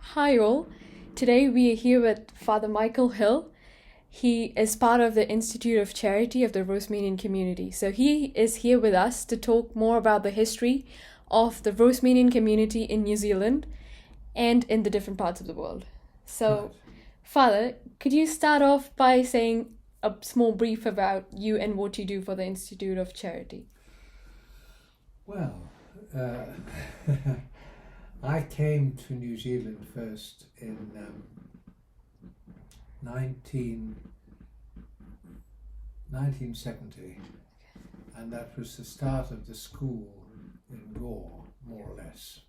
Hi all. Today we are here with Father Michael Hill. He is part of the Institute of Charity of the Rosminian Community. So he is here with us to talk more about the history of the Rosminian community in New Zealand and in the different parts of the world. So, Right. Father, could you start off by saying a small brief about you and what you do for the Institute of Charity? Well, uh, I came to New Zealand first in 1970, and that was the start of the school in Gore, more or less.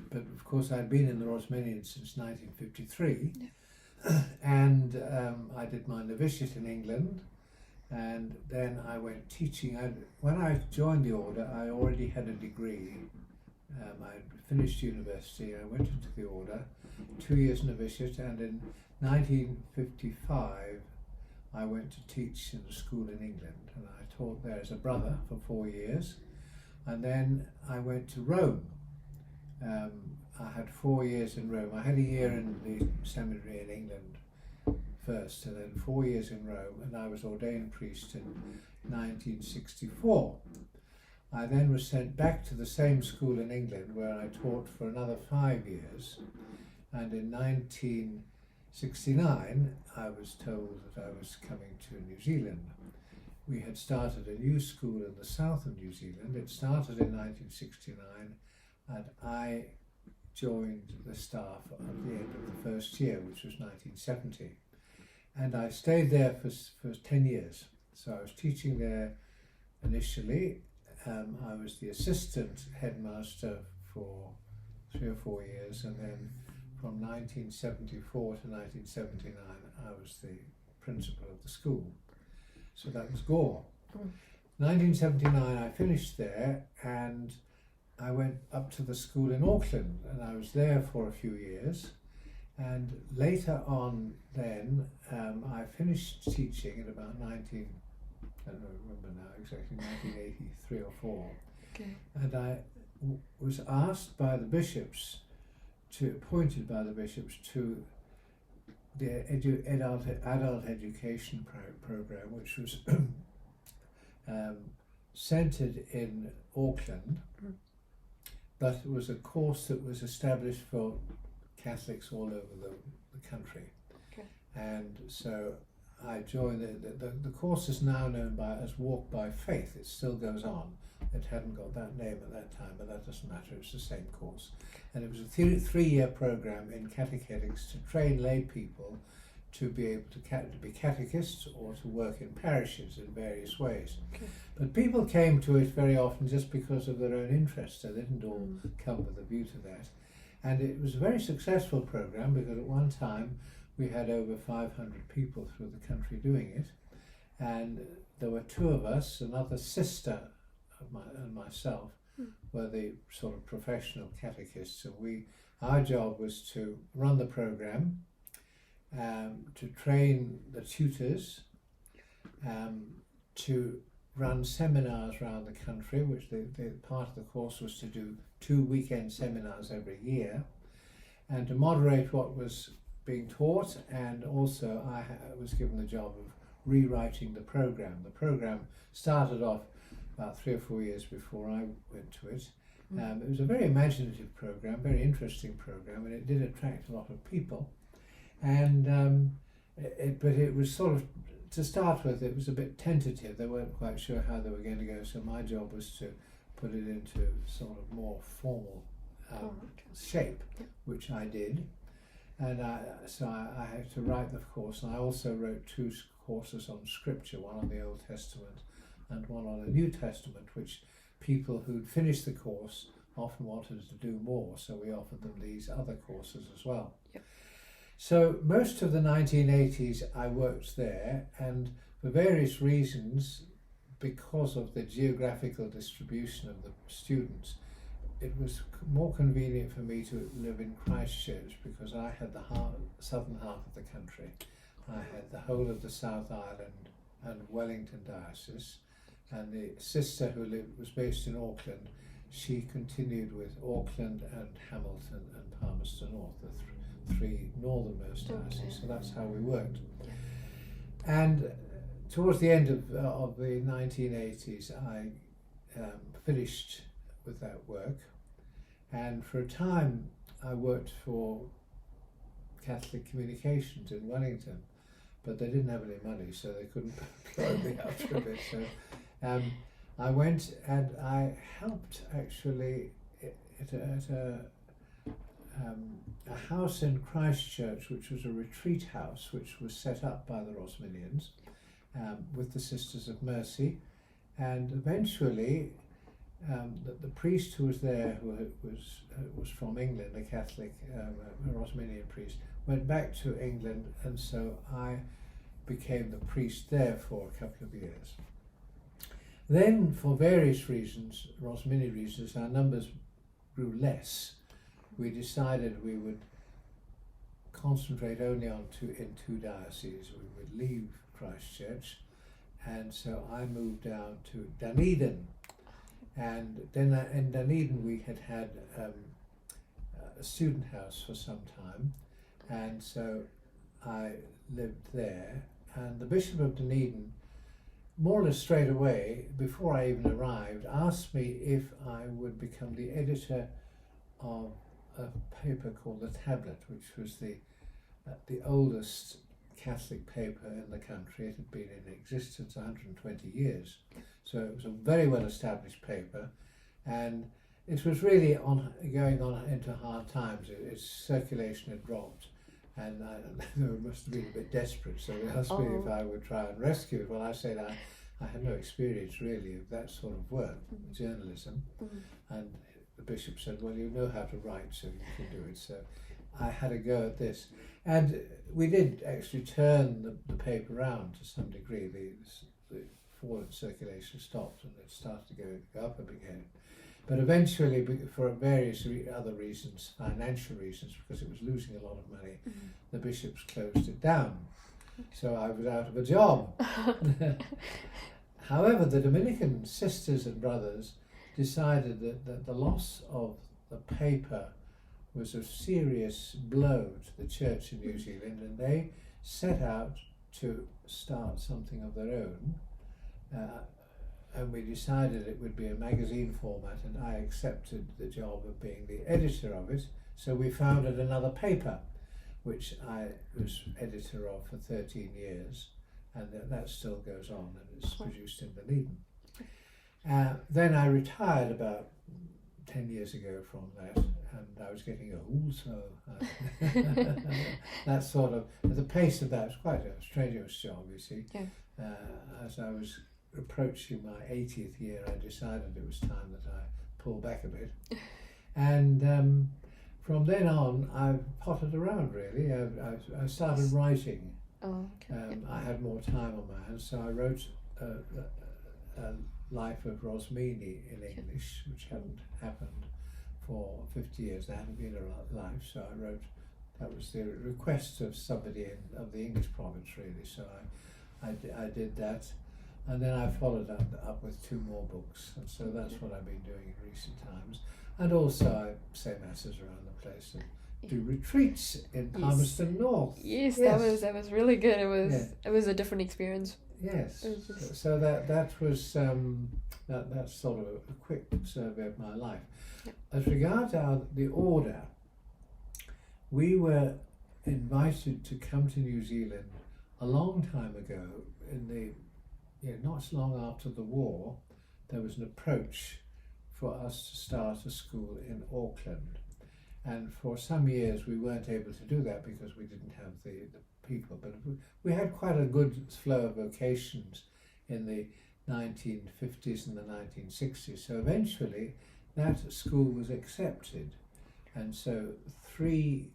But of course, I'd been in the Rosminian since 1953, and I did my novitiate in England. And then I went teaching. When I joined the order, I already had a degree. I finished university. I went into the order, 2 years novitiate, and in 1955 I went to teach in a school in England, and I taught there as a brother for 4 years. And then I went to Rome. I had 4 years in Rome. I had a year in the seminary in England first, and then 4 years in Rome, and I was ordained priest in 1964. I then was sent back to the same school in England where I taught for another 5 years, and in 1969 I was told that I was coming to New Zealand. We had started a new school in the south of New Zealand. It started in 1969, and I joined the staff at the end of the first year, which was 1970. And I stayed there for 10 years. So I was teaching there initially. I was the assistant headmaster for 3 or 4 years, and then from 1974 to 1979 I was the principal of the school. So that was Gore. 1979 I finished there, and I went up to the school in Auckland, and I was there for a few years. And later on then, I finished teaching in about I don't remember now exactly, 1983 or 4. Okay. And I was asked by the bishops, appointed by the bishops to the adult education program, which was centred in Auckland, but it was a course that was established for Catholics all over the country. Okay. And so I joined. The course is now known as Walk by Faith. It still goes on. It hadn't got that name at that time, but that doesn't matter. It's the same course. And it was a 3-year program in catechetics to train lay people to be able to be catechists or to work in parishes in various ways. Okay. But people came to it very often just because of their own interest. They didn't all come with a view to that. And it was a very successful program, because at one time we had over 500 people through the country doing it. And there were 2 of us, another sister and myself, were the sort of professional catechists. And our job was to run the program, to train the tutors, to run seminars around the country, which the part of the course was to do 2 weekend seminars every year, and to moderate what was being taught. And also I was given the job of rewriting the program. The program started off about 3 or 4 years before I went to it. It was a very imaginative program, very interesting program, and it did attract a lot of people. And but it was sort of, to start with, it was a bit tentative. They weren't quite sure how they were going to go, so my job was to put it into sort of more formal shape, which I did. And so I had to write the course, and I also wrote 2 courses on scripture, one on the Old Testament and one on the New Testament, which people who'd finished the course often wanted to do more, so we offered them these other courses as well. Yep. So most of the 1980s I worked there, and for various reasons, because of the geographical distribution of the students, it was more convenient for me to live in Christchurch, because I had the southern half of the country. I had the whole of the South Island and Wellington diocese, and the sister who was based in Auckland, she continued with Auckland and Hamilton and Palmerston North, three northernmost dioceses. So that's how we worked. Yeah. And towards the end of the 1980s, I finished with that work, and for a time I worked for Catholic Communications in Wellington, but they didn't have any money, so they couldn't employ me after a bit. So I went and I helped actually at a house in Christchurch, which was a retreat house, which was set up by the Rosminians with the Sisters of Mercy, and eventually the priest who was there, who was from England, a Catholic, a Rosminian priest, went back to England, and so I became the priest there for a couple of years. Then, for various reasons, Rosminian reasons, our numbers grew less. We decided we would concentrate only on two dioceses. We would leave Christchurch, and so I moved down to Dunedin. And then in Dunedin we had a student house for some time, and so I lived there. And the Bishop of Dunedin, more or less straight away, before I even arrived, asked me if I would become the editor of a paper called The Tablet, which was the oldest Catholic paper in the country. It had been in existence 120 years. So it was a very well established paper, and it was really going on into hard times. Its circulation had dropped, and they must have been a bit desperate, so they asked me if I would try and rescue it. Well, I said I had no experience really of that sort of work, journalism, and the bishop said, well, you know how to write, so you can do it. So I had a go at this, and we did actually turn the paper around to some degree. The fallen circulation stopped, and it started to go up again. But eventually, for various other reasons, financial reasons, because it was losing a lot of money, the bishops closed it down. So I was out of a job. However, the Dominican sisters and brothers decided that the loss of the paper was a serious blow to the church in New Zealand, and they set out to start something of their own. And we decided it would be a magazine format, and I accepted the job of being the editor of it. So we founded another paper, which I was editor of for 13 years, and that still goes on, and it's produced in Dunedin. Then I retired about 10 years ago from that, and I was getting old, so that sort of, the pace of that was quite a strenuous job, you see. Yeah. As I was approaching my 80th year, I decided it was time that I pull back a bit. And from then on, I've pottered around really. I started writing. Oh, okay. I had more time on my hands, so I wrote a Life of Rosmini in English, which hadn't happened for 50 years. There hadn't been a life, so I wrote, that was the request of somebody of the English province really, so I did that. And then I followed up with 2 more books, and so that's what I've been doing in recent times. And also I say masses around the place and do retreats in Palmerston North. Yes, that was really good. It was a different experience. Yes, so that was that's sort of a quick survey of my life. Yep. As regards the order, we were invited to come to New Zealand a long time ago. Not long after the war, there was an approach for us to start a school in Auckland, and for some years we weren't able to do that because we didn't have the people, but we had quite a good flow of vocations in the 1950s and the 1960s, so eventually that school was accepted, and so 2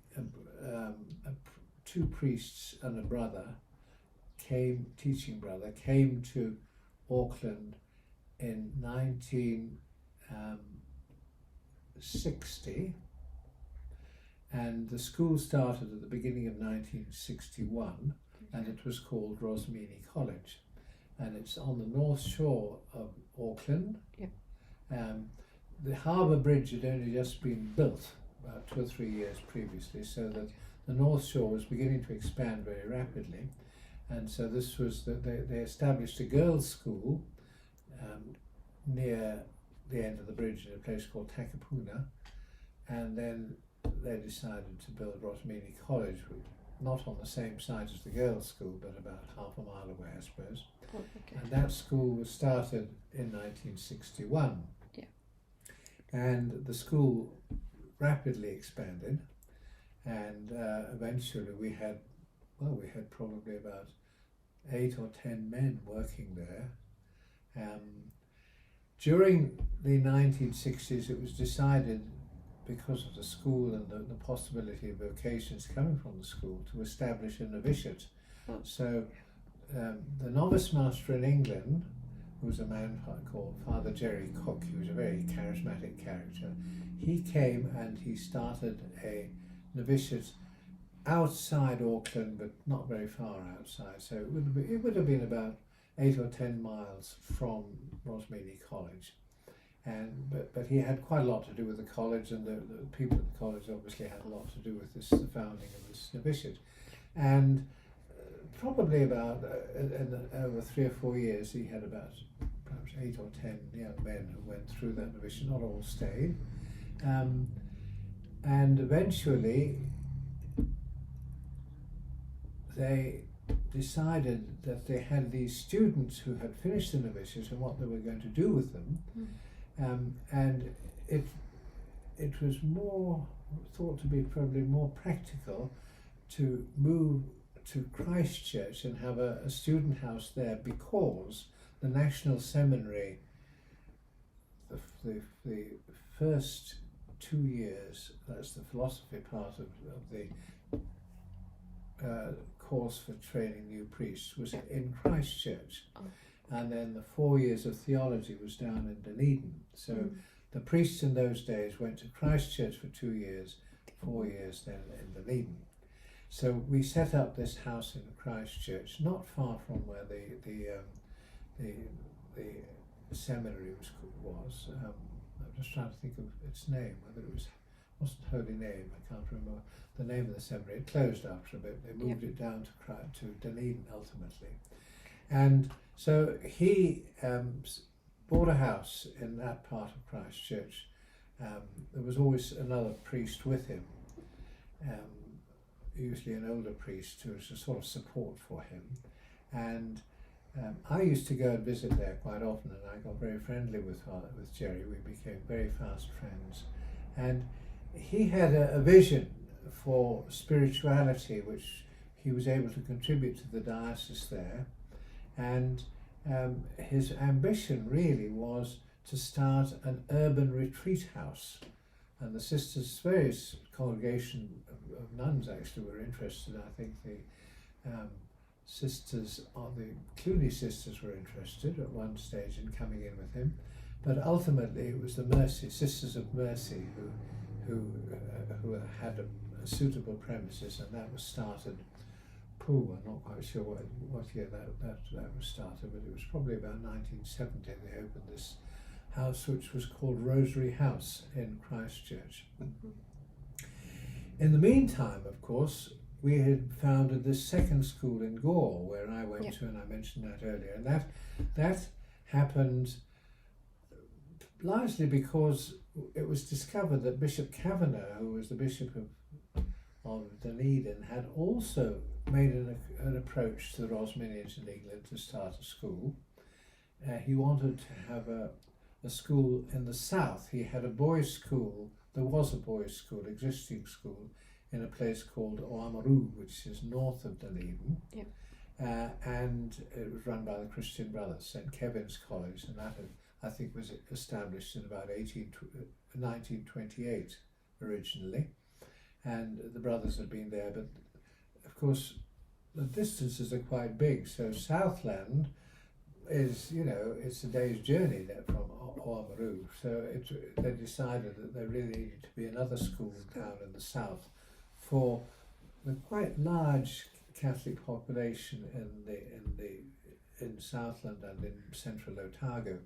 priests and a brother teaching brother came to Auckland in 1960, and the school started at the beginning of 1961, and it was called Rosmini College, and it's on the north shore of Auckland. Yep. The harbour bridge had only just been built about 2 or 3 years previously, so that the North Shore was beginning to expand very rapidly, and so this was that they established a girls' school near the end of the bridge in a place called Takapuna, and then they decided to build Rosmini College, not on the same site as the girls' school, but about half a mile away, I suppose. Oh, okay. And that school was started in 1961. Yeah. And the school rapidly expanded, and eventually we had probably about 8 or 10 men working there. During the 1960s, it was decided, because of the school and the possibility of vocations coming from the school, to establish a novitiate. Oh. So the novice master in England, who was a man called Father Jerry Cook, he was a very charismatic character, he came and he started a novitiate outside Auckland, but not very far outside. So it would have been about 8 or 10 miles from Rosmini College. But he had quite a lot to do with the college, and the people at the college obviously had a lot to do with the founding of this novitiate. And probably about over 3 or 4 years, he had about perhaps 8 or 10 young men who went through that novitiate. Not all stayed, and eventually they decided that they had these students who had finished the novitiate and what they were going to do with them. And it was thought to be probably more practical to move to Christchurch and have a student house there, because the National Seminary, the first 2 years, that's the philosophy part of the course for training new priests, was in Christchurch. Oh. And then the 4 years of theology was down in Dunedin. So the priests in those days went to Christchurch for 2 years, 4 years then in Dunedin. So we set up this house in Christchurch, not far from where the seminary was. I'm just trying to think of its name, whether it wasn't Holy Name, I can't remember the name of the seminary. It closed after a bit. They moved it down to Dunedin ultimately. And so he bought a house in that part of Christchurch. There was always another priest with him, usually an older priest who was a sort of support for him. And I used to go and visit there quite often, and I got very friendly with Jerry. We became very fast friends. And he had a vision for spirituality, which he was able to contribute to the diocese there. And his ambition really was to start an urban retreat house. And the sisters, various congregation of nuns actually were interested. I think the Cluny sisters were interested at one stage in coming in with him. But ultimately it was the Sisters of Mercy who had a suitable premises, and that was started. I'm not quite sure what year that was started, but it was probably about 1970 they opened this house, which was called Rosary House in Christchurch. In the meantime, of course, we had founded this second school in Gore, where I went to, and I mentioned that earlier, and that happened largely because it was discovered that Bishop Kavanagh, who was the Bishop of Dunedin, had also made an approach to the Rosminians in England to start a school. He wanted to have a school in the south. He had a boys' school. There was a boys' school, existing school, in a place called Oamaru, which is north of Dunedin. And it was run by the Christian Brothers, St. Kevin's College, and that I think was established in about 1928 originally. And the brothers had been there, but of course the distances are quite big. So Southland is, it's a day's journey there from Oamaru. So they decided that there really needed to be another school down in the south for the quite large Catholic population in Southland and in central Otago.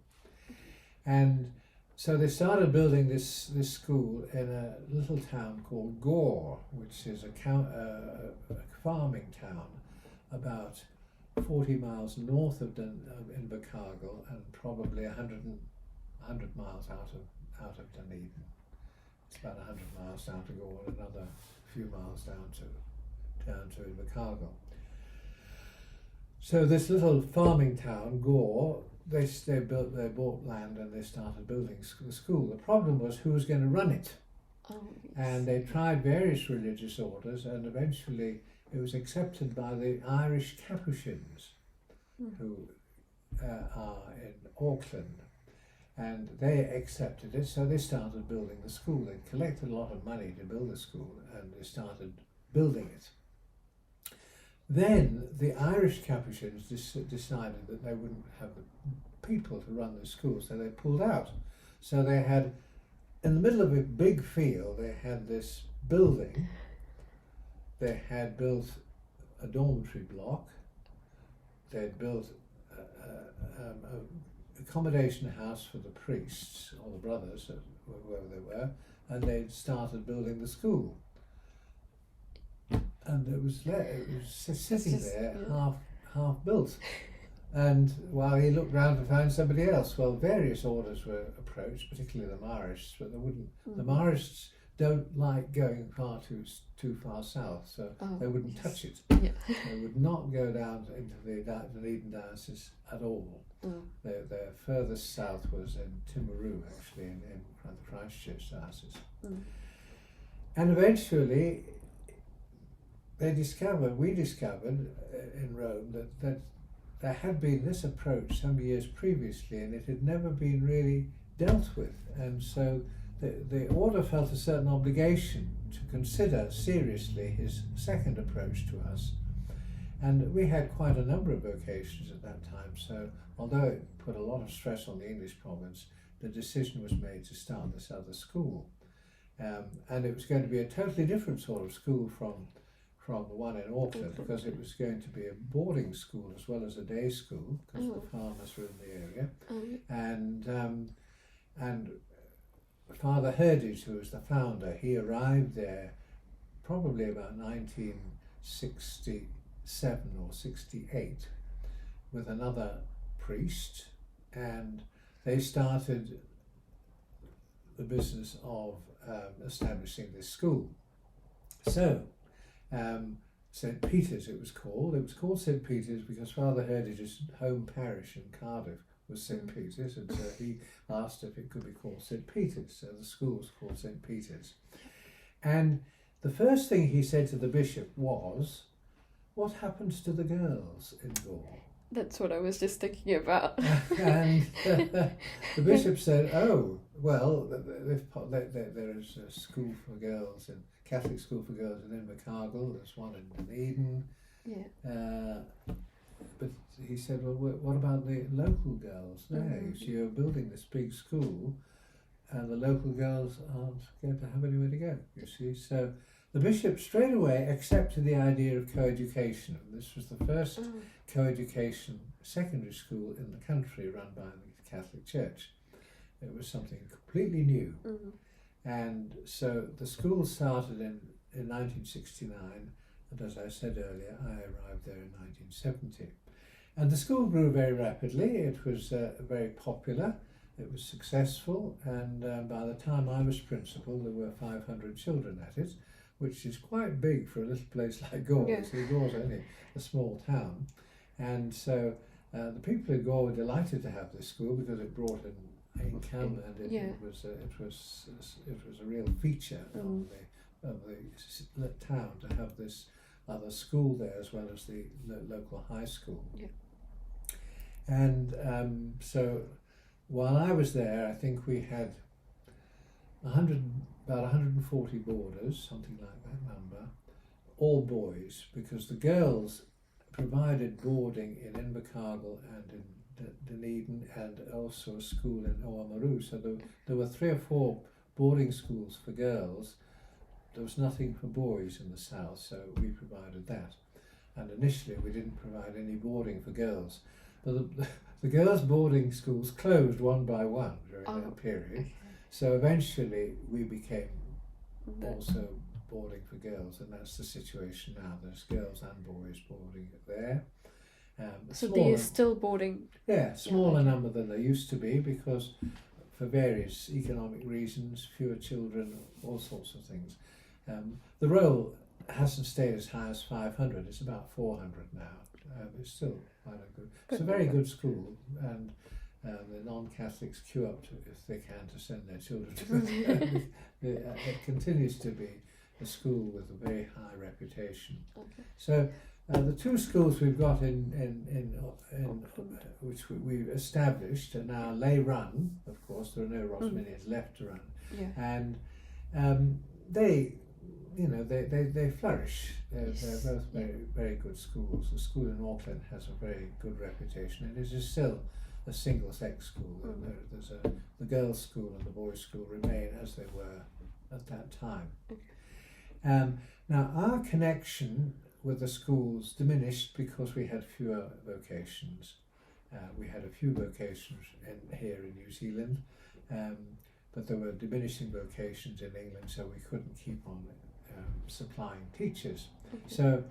And So they started building this school in a little town called Gore, which is a farming town about 40 miles north of Invercargill and probably 100 miles out of Dunedin. It's about 100 miles down to Gore and another few miles down to Invercargill. So this little farming town, Gore, they bought land and they started building the school. The problem was who was going to run it. Oh, yes. And they tried various religious orders, and eventually it was accepted by the Irish Capuchins, who are in Auckland, and they accepted it. So they started building the school. They collected a lot of money to build the school, and they started building it. Then the Irish Capuchins decided that they wouldn't have the people to run the school, so they pulled out. So they had, in the middle of a big field, they had this building. They had built a dormitory block. They had built an accommodation house for the priests, or the brothers, whoever they were, and they'd started building the school. And it was sitting there, half built. And while he looked round to find somebody else, well, various orders were approached, particularly the Marists, but they wouldn't. The Marists don't like going too far south, so they wouldn't touch it. Yeah. They would not go down into the Dunedin diocese at all. Their furthest south was in Timaru, actually, in the Christchurch diocese. And eventually, we discovered in Rome that there had been this approach some years previously, and it had never been really dealt with. And so the order felt a certain obligation to consider seriously his second approach to us. And we had quite a number of vocations at that time, so although it put a lot of stress on the English province, the decision was made to start this other school. And it was going to be a totally different sort of school from the one in Auckland, because it was going to be a boarding school as well as a day school, because the farmers were in the area. And Father Herdage, who was the founder, he arrived there probably about 1967 or 68 with another priest, and they started the business of establishing this school. So St. Peter's it was called. It was called St. Peter's because Father Herdage's home parish in Cardiff was St. Peter's, and so he asked if it could be called St. Peter's, so the school was called St. Peter's. And the first thing he said to the bishop was, "What happens to the girls in Gore?" That's what I was just thinking about. And the bishop said, "Oh, well, there is a school for girls, and Catholic school for girls in Invercargill. There's one in Dunedin." Yeah. But he said, "Well, what about the local girls there? So you're building this big school, and the local girls aren't going to have anywhere to go, you see." So the bishop straight away accepted the idea of coeducation. This was the first coeducation secondary school in the country run by the Catholic Church. It was something completely new. And so the school started in 1969, and as I said earlier, I arrived there in 1970. And the school grew very rapidly. It was very popular, it was successful, and by the time I was principal, there were 500 children at it, which is quite big for a little place like Gore. Yeah. So Gore's only a small town. And so the people in Gore were delighted to have this school because it brought in income, and it was a real feature of the town to have this other school there as well as the local high school. Yeah. And so while I was there, I think we had about 140 boarders, something like that number, all boys, because the girls provided boarding in Invercargill and in Dunedin, and also a school in Oamaru. So there were 3 or 4 boarding schools for girls. There was nothing for boys in the south, so we provided that. And initially we didn't provide any boarding for girls. But the girls' boarding schools closed one by one during that period. Okay. So eventually we became also boarding for girls, and that's the situation now. There's girls and boys boarding there. So they are still boarding? Yeah, smaller number than they used to be because for various economic reasons, fewer children, all sorts of things. The roll hasn't stayed as high as 500, it's about 400 now. It's still quite a good, it's a very good school, and the non-Catholics queue up if they can to send their children to it. It continues to be a school with a very high reputation. Okay. So the two schools we've got in which we've established are now lay run. Of course, there are no Rosminians left to run, and they flourish. They're both very good schools. The school in Auckland has a very good reputation. It is still a single-sex school. There's the girls' school and the boys' school remain as they were at that time. Now, our connection with the schools diminished because we had fewer vocations. We had a few vocations here in New Zealand, but there were diminishing vocations in England, so we couldn't keep on supplying teachers. So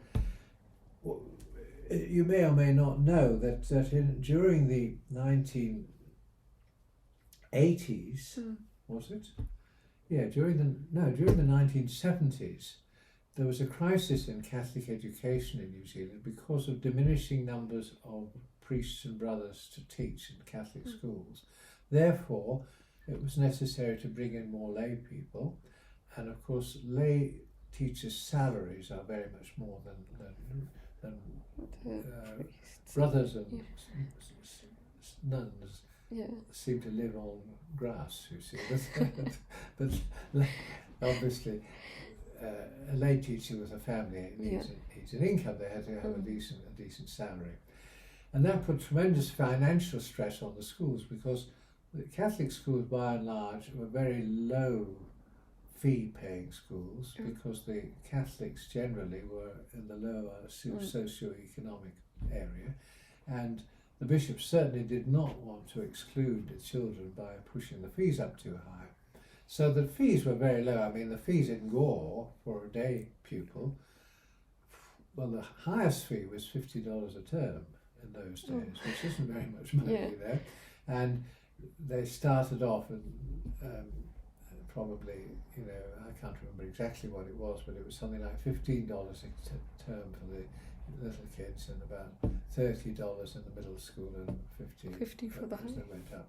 you may or may not know that during the 1980s, was it? Yeah, during the 1970s, there was a crisis in Catholic education in New Zealand because of diminishing numbers of priests and brothers to teach in Catholic schools. Therefore, it was necessary to bring in more lay people, and of course, lay teachers' salaries are very much more than brothers and nuns seem to live on grass, you see. But obviously, a lay teacher with a family needs an income. They had to have a decent salary, and that put tremendous financial stress on the schools because the Catholic schools, by and large, were very low fee-paying schools because the Catholics generally were in the lower socio-economic area, and the bishops certainly did not want to exclude the children by pushing the fees up too high. So the fees were very low. I mean, the fees in Gore for a day pupil, well, the highest fee was $50 a term in those days, which isn't very much money there. And they started off and probably, I can't remember exactly what it was, but it was something like $15 a term for the little kids and about $30 in the middle school and 50 for the high. As they went up.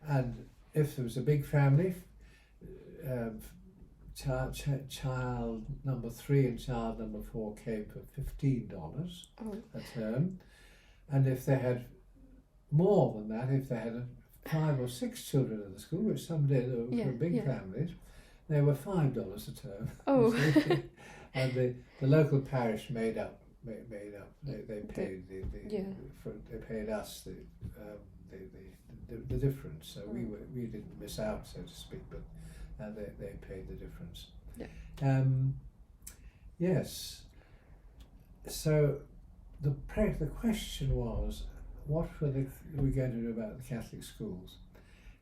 And if there was a big family, child number 3 and child number 4 came for $15 a term, and if they had more than that, if they had 5 or 6 children in the school, which some did for big families, they were $5 a term. And the local parish made up. They paid they paid us the difference. So we didn't miss out, so to speak, but they paid the difference. Yes. So the question was, what were we going to do about the Catholic schools?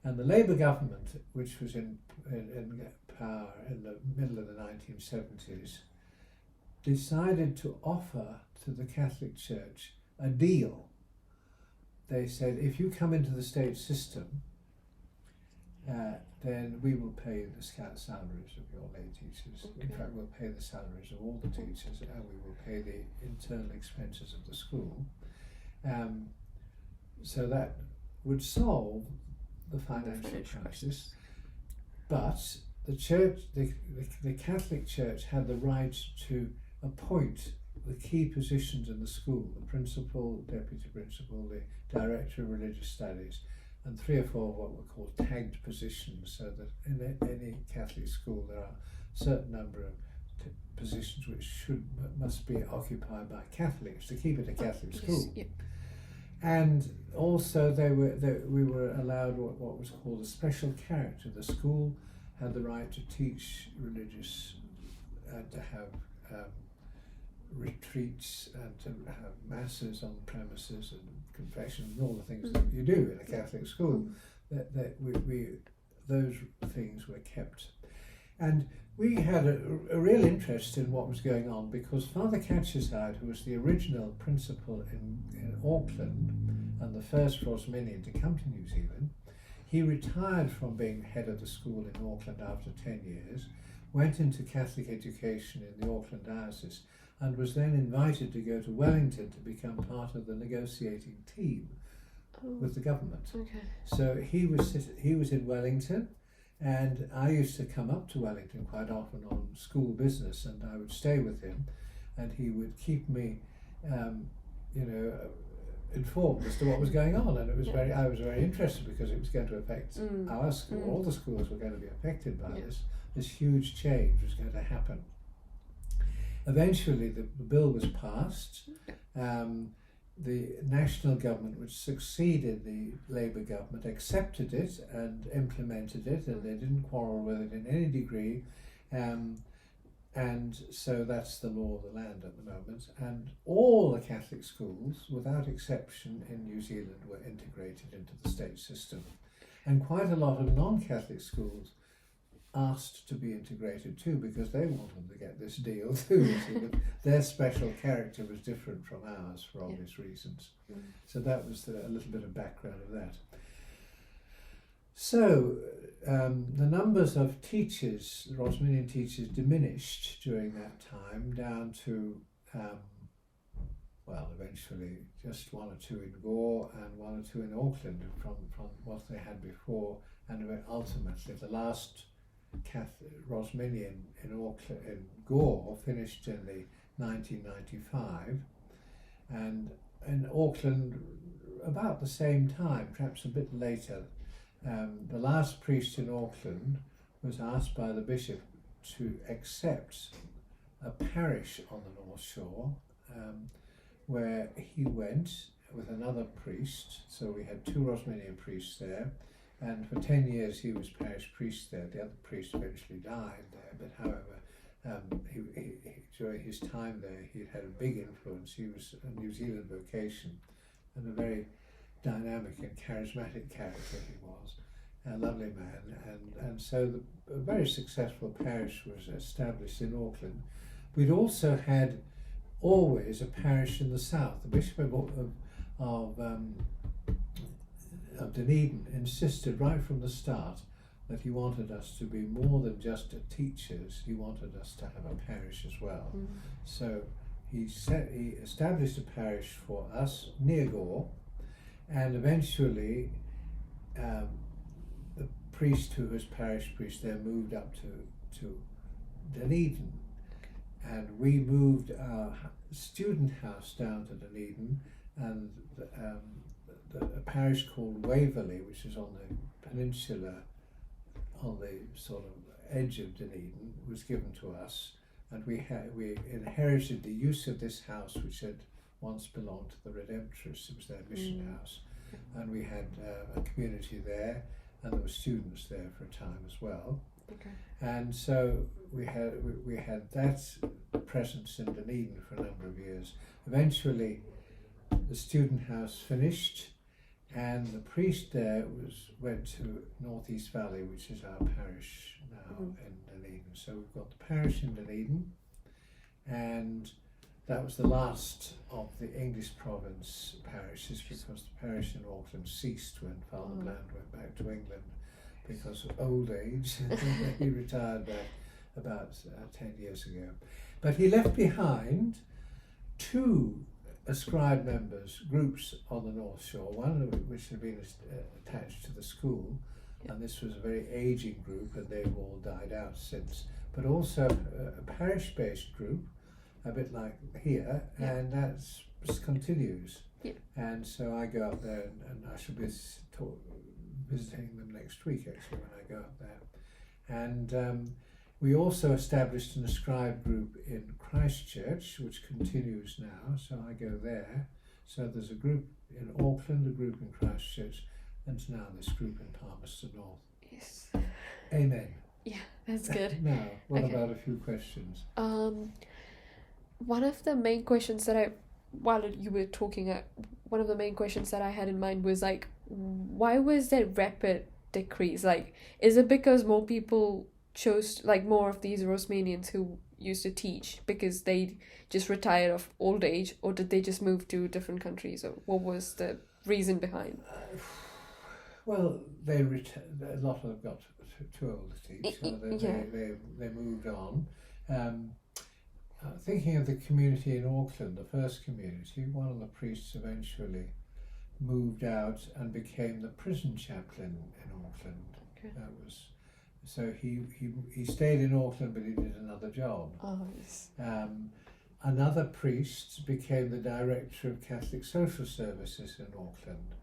And the Labour government, which was in power in the middle of the 1970s, decided to offer to the Catholic Church a deal. They said, if you come into the state system, then we will pay the salaries of your lay teachers. In fact, we'll pay the salaries of all the teachers, and we will pay the internal expenses of the school. So that would solve the financial crisis. But the church, the Catholic Church, had the right to appoint the key positions in the school: the principal, deputy principal, the director of religious studies, and 3 or 4 what were called tagged positions, so that in any Catholic school there are a certain number of positions which must be occupied by Catholics to keep it a Catholic school. And also we were allowed what was called a special character. The school had the right to teach religious, to have retreats and to have masses on premises and confessions and all the things that you do in a Catholic school. That we those things were kept, and we had a real interest in what was going on because Father Catcheside, who was the original principal in Auckland and the first Rosminian to come to New Zealand, he retired from being head of the school in Auckland after 10 years, went into Catholic education in the Auckland diocese, and was then invited to go to Wellington to become part of the negotiating team with the government. Okay. So he was in Wellington, and I used to come up to Wellington quite often on school business, and I would stay with him, and he would keep me, informed as to what was going on, and it was I was very interested because it was going to affect our school. All the schools were going to be affected by this huge change was going to happen. Eventually, the bill was passed. The national government, which succeeded the Labour government, accepted it and implemented it, and they didn't quarrel with it in any degree. And so that's the law of the land at the moment. And all the Catholic schools, without exception, in New Zealand were integrated into the state system. And quite a lot of non-Catholic schools asked to be integrated too, because they wanted to get this deal too. So their special character was different from ours for obvious reasons. So that was a little bit of background of that. So the numbers of teachers, Rosminian teachers, diminished during that time down to, eventually just one or two in Gore and one or two in Auckland from what they had before, and ultimately the last Rosminian in Auckland, in Gore, finished in the 1995, and in Auckland about the same time, perhaps a bit later. The last priest in Auckland was asked by the bishop to accept a parish on the North Shore, where he went with another priest. So we had two Rosminian priests there, and for 10 years he was parish priest there. The other priest eventually died there, but however, he, during his time there, he had a big influence. He was a New Zealand vocation, and a very dynamic and charismatic character he was, a lovely man, and so a very successful parish was established in Auckland. We'd also had always a parish in the south. The Bishop of Dunedin insisted right from the start that he wanted us to be more than just teachers. He wanted us to have a parish as well. So he established a parish for us near Gore, and eventually the priest who was parish priest there moved up to Dunedin, and we moved our student house down to Dunedin, and a parish called Waverley, which is on the peninsula on the sort of edge of Dunedin, was given to us, and we inherited the use of this house, which had once belonged to the Redemptorists. It was their mission house, and we had a community there, and there were students there for a time as well. Okay. And so we had that presence in Dunedin for a number of years. Eventually, the student house finished, and the priest there went to North East Valley, which is our parish now in Dunedin. So we've got the parish in Dunedin, and that was the last of the English province parishes, because the parish in Auckland ceased when Father Bland went back to England because of old age. He retired back about 10 years ago. But he left behind two ascribed groups on the North Shore, one of which had been attached to the school, and this was a very aging group, and they've all died out since, but also a parish-based group, a bit like here, and that continues. And so I go up there, and I shall be visiting them next week, actually, when I go up there. And we also established an ascribed group in Christchurch, which continues now, so I go there. So there's a group in Auckland, a group in Christchurch, and now this group in Palmerston North. Yes. Amen. Yeah, that's good. Now, what about a few questions? one of the main questions that while you were talking, one of the main questions that I had in mind was like, why was there rapid decrease? Like, is it because more people chose, like, more of these Rosmanians who used to teach because they just retired of old age, or did they just move to different countries, or what was the reason behind? Well, a lot of them got too old to teach, so they moved on. Thinking of the community in Auckland, the first community, one of the priests eventually moved out and became the prison chaplain in Auckland. Okay. That was so he stayed in Auckland, but he did another job. Oh, yes. Another priest became the director of Catholic Social Services in Auckland.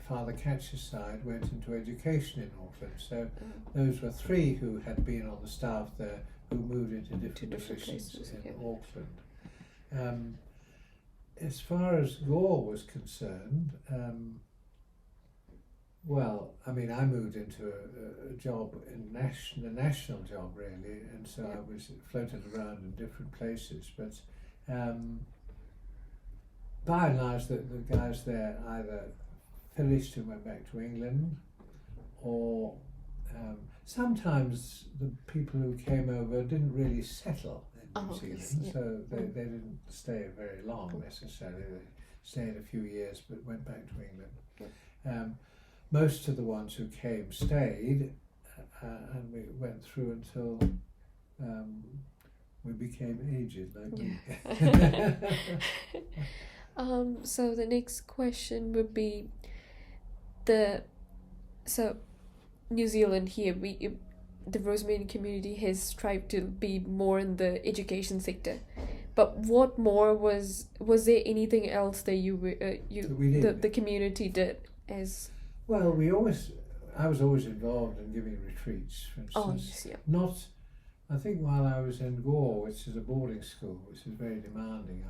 Father Catcherside went into education in Auckland. So those were three who had been on the staff there who moved into different positions places, in Auckland. As far as Gore was concerned, well, I mean, I moved into a job in a national job really, and so I was floated around in different places. But by and large, the guys there either finished and went back to England, or sometimes the people who came over didn't really settle in New Zealand, so they didn't stay very long necessarily. They stayed a few years but went back to England. Most of the ones who came stayed, and we went through until we became aged, like we. So the next question would be New Zealand here, the Rosminian community has tried to be more in the education sector, but what more was there anything else that the community did as? Well, I was always involved in giving retreats, for instance. I think while I was in Gore, which is a boarding school, which is very demanding,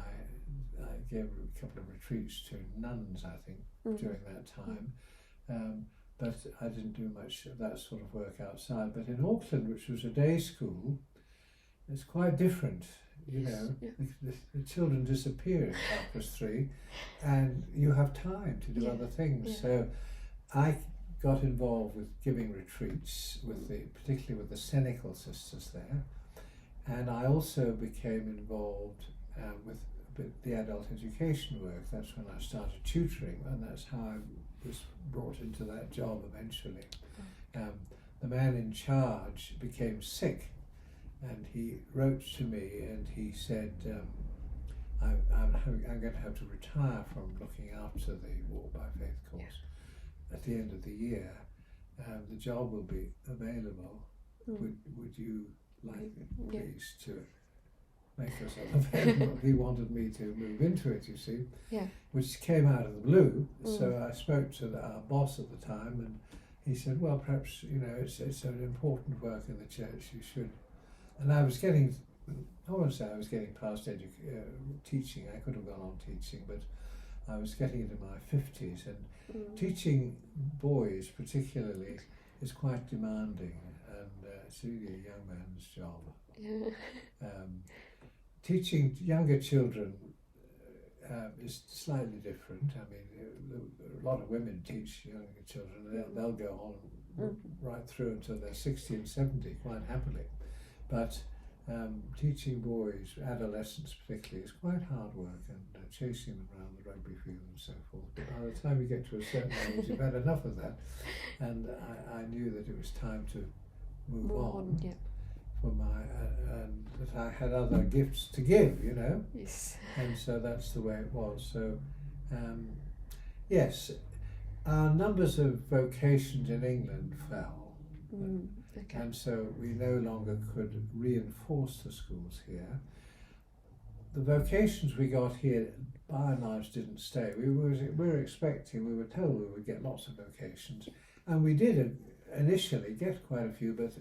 I gave a couple of retreats to nuns, I think, during that time. But I didn't do much of that sort of work outside. But in Auckland, which was a day school, it's quite different. You know, the children disappear at 3:30, and you have time to do other things. So I got involved with giving retreats, particularly with the Senecal sisters there, and I also became involved with the adult education work. That's when I started tutoring, and that's how I was brought into that job eventually. The man in charge became sick, and he wrote to me and he said, I'm going to have to retire from looking after the Walk by Faith course at the end of the year. The job will be available. Would you like please to make yourself available? He wanted me to move into it, you see, which came out of the blue. So I spoke to our boss at the time, and he said, well, perhaps, it's an important work in the church, you should. And I was getting, I won't say I was getting past teaching. I could have gone on teaching, but I was getting into my 50s, and teaching boys particularly is quite demanding, and it's really a young man's job. Teaching younger children is slightly different. I mean, a lot of women teach younger children. They'll go on right through until they're 60 and 70 quite happily. But teaching boys, adolescents particularly, is quite hard work, and chasing them around the rugby field and so forth. But by the time you get to a certain age, you've had enough of that. And I knew that it was time to move on. For and that I had other gifts to give, Yes. And so that's the way it was. So, yes, our numbers of vocations in England fell. And so we no longer could reinforce the schools here. The vocations we got here, by and large, didn't stay. We were told we would get lots of vocations, and we did initially get quite a few, but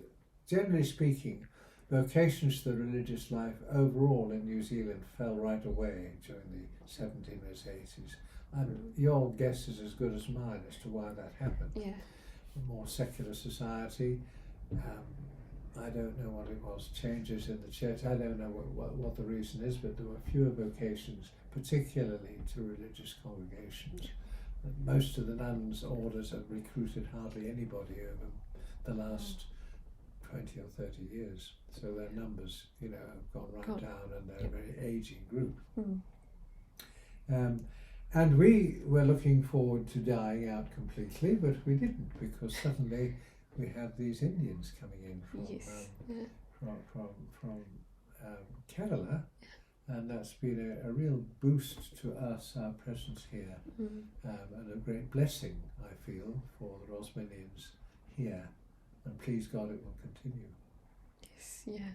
generally speaking, vocations to the religious life overall in New Zealand fell right away during the 70s, 80s. And your guess is as good as mine as to why that happened. A more secular society. I don't know what it was, changes in the church. I don't know what the reason is, but there were fewer vocations, particularly to religious congregations. Most of the nuns' orders have recruited hardly anybody over the last 20 or 30 years. So their numbers, you know, have gone right down, and they're a very aging group. And we were looking forward to dying out completely, but we didn't, because suddenly we have these Indians coming in from Kerala, and that's been a real boost to us, our presence here, and a great blessing, I feel, for the Rosminians here, and please God it will continue. Yes, yeah.